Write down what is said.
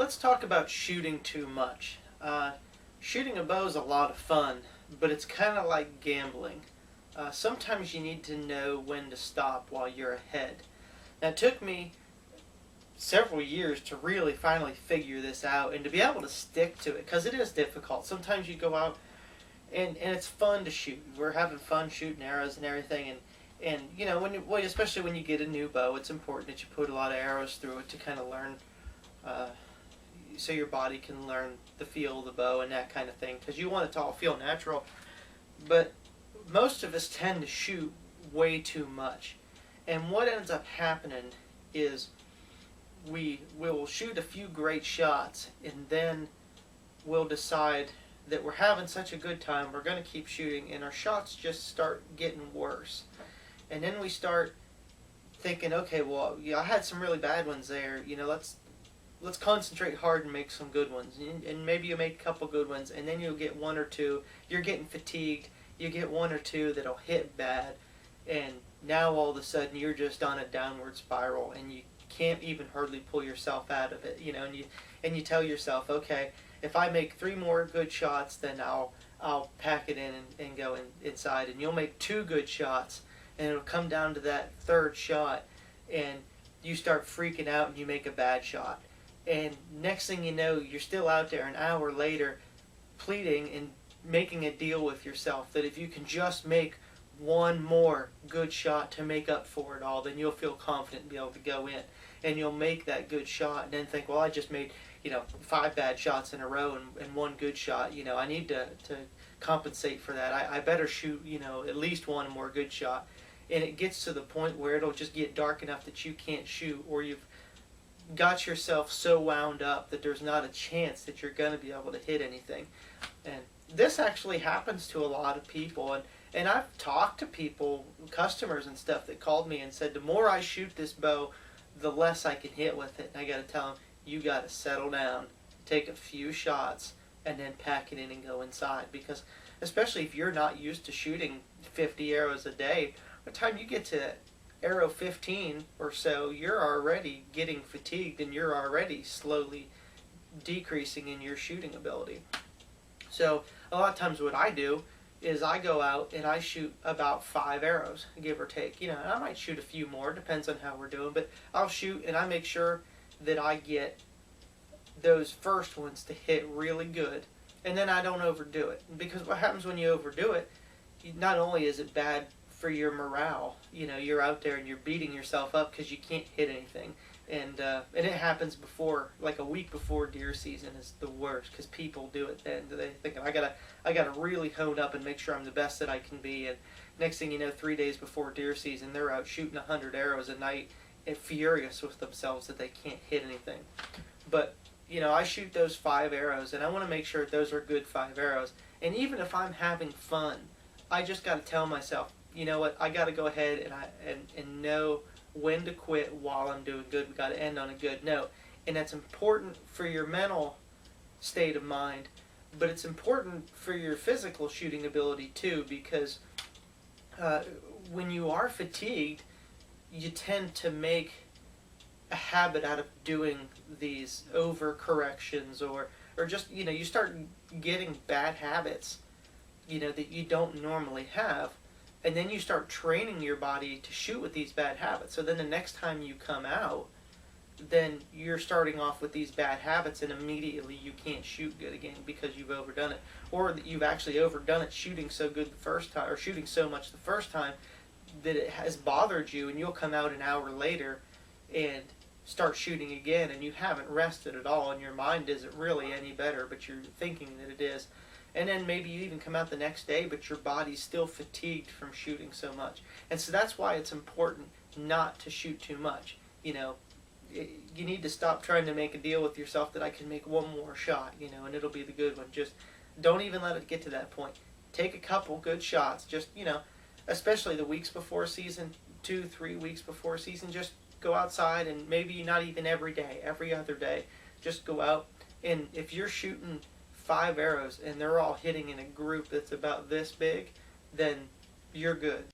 Let's talk about shooting too much. Shooting a bow is a lot of fun, but it's kind of like gambling. Sometimes you need to know when to stop while you're ahead. Now, it took me several years to really finally figure this out and to be able to stick to it because it is difficult. Sometimes you go out and it's fun to shoot. We're having fun shooting arrows and everything, and you know especially when you get a new bow, it's important that you put a lot of arrows through it to kind of learn, uh, so your body can learn the feel of the bow and that kind of thing because you want it to all feel natural. But most of us tend to shoot way too much, and what ends up happening is we will shoot a few great shots and then we'll decide that we're having such a good time, we're going to keep shooting, and our shots just start getting worse. And then we start thinking, okay, well, yeah, I had some really bad ones there. Let's concentrate hard and make some good ones. And maybe you make a couple good ones, and then you'll get one or two. You're getting fatigued. You get one or two that'll hit bad, and now all of a sudden you're just on a downward spiral, and you can't even hardly pull yourself out of it. And you tell yourself, okay, if I make 3 more good shots, then I'll pack it in and go inside. And you'll make 2 good shots, and it'll come down to that 3rd shot, and you start freaking out and you make a bad shot. And next thing you know, you're still out there an hour later pleading and making a deal with yourself that if you can just make one more good shot to make up for it all, then you'll feel confident and be able to go in. And you'll make that good shot and then think, well, I just made 5 bad shots in a row and 1 good shot. I need to compensate for that. I better shoot, at least 1 more good shot. And it gets to the point where it'll just get dark enough that you can't shoot, or you've got yourself so wound up that there's not a chance that you're going to be able to hit anything. And this actually happens to a lot of people. And I've talked to people, customers and stuff, that called me and said, the more I shoot this bow, the less I can hit with it. And I got to tell them, you got to settle down, take a few shots, and then pack it in and go inside. Because especially if you're not used to shooting 50 arrows a day, by the time you get to arrow 15 or so, you're already getting fatigued and you're already slowly decreasing in your shooting ability. So a lot of times what I do is I go out and I shoot about 5 arrows, give or take. And I might shoot a few more, depends on how we're doing, but I'll shoot and I make sure that I get those first ones to hit really good, and then I don't overdo it. Because what happens when you overdo it, not only is it bad for your morale, you're out there and you're beating yourself up because you can't hit anything. And it happens before, like a week before deer season is the worst, because people do it then. They think, I gotta really hone up and make sure I'm the best that I can be. And next thing you know, 3 days before deer season, they're out shooting 100 arrows a night and furious with themselves that they can't hit anything. But I shoot those 5 arrows, and I want to make sure those are good 5 arrows. And even if I'm having fun, I just got to tell myself, you know what, I got to go ahead and know when to quit while I'm doing good. We got to end on a good note. And that's important for your mental state of mind, but it's important for your physical shooting ability too, because when you are fatigued, you tend to make a habit out of doing these overcorrections, or just, you start getting bad habits, that you don't normally have. And then you start training your body to shoot with these bad habits. So then the next time you come out, then you're starting off with these bad habits, and immediately you can't shoot good again because you've overdone it. Or that you've actually overdone it shooting so good the first time, or shooting so much the first time that it has bothered you, and you'll come out an hour later and start shooting again, and you haven't rested at all, and your mind isn't really any better, but you're thinking that it is. And then maybe you even come out the next day, but your body's still fatigued from shooting so much. And so that's why it's important not to shoot too much. You need to stop trying to make a deal with yourself that I can make 1 more shot, and it'll be the good one. Just don't even let it get to that point. Take a couple good shots, just, especially the weeks before season, 2-3 weeks before season, just go outside, and maybe not even every day, every other day, just go out. And if you're shooting 5 arrows and they're all hitting in a group that's about this big, then you're good.